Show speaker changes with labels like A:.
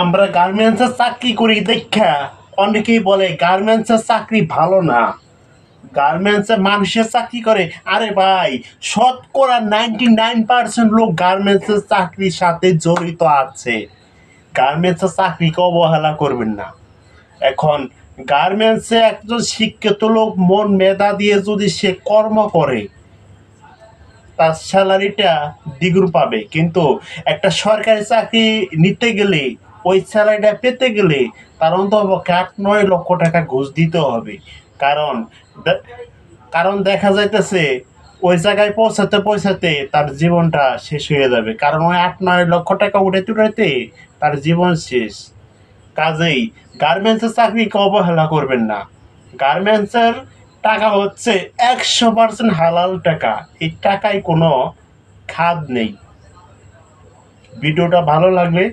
A: আমরা গার্মেন্টসের চাকরি করি দেখা অনেকেই বলে গার্মেন্টসের চাকরি ভালো না, গার্মেন্টসে মানুষের চাকরি করে। আরে ভাই, শতকরা 99% লোক গার্মেন্টসের চাকরির সাথে জড়িত আছে। গার্মেন্টসের চাকরিকে অবহেলা করবেন না। এখন গার্মেন্টসে একজন শিক্ষিত লোক মন মেধা দিয়ে যদি সে কর্ম করে, তার স্যালারিটা দ্বিগুণ পাবে। কিন্তু একটা সরকারি চাকরি নিতে গেলে, ওই স্যালারিটা পেতে গেলে তার অন্তপক্ষে 8-9 লক্ষ টাকা ঘুষ দিতে হবে। কারণ কারণ দেখা যাইতেছে ওই জায়গায় পৌঁছাতে পৌঁছাতে তার জীবনটা শেষ হয়ে যাবে। কারণ ওই 8-9 লক্ষ টাকা উঠাইতে উঠাইতে তার জীবন শেষ। কাজেই গার্মেন্টসের চাকরিকে অবহেলা করবেন না। গার্মেন্টসের টাকা হচ্ছে 100% হালাল টাকা। এই টাকায় কোনো খাদ নেই। ভিডিওটা ভালো লাগলে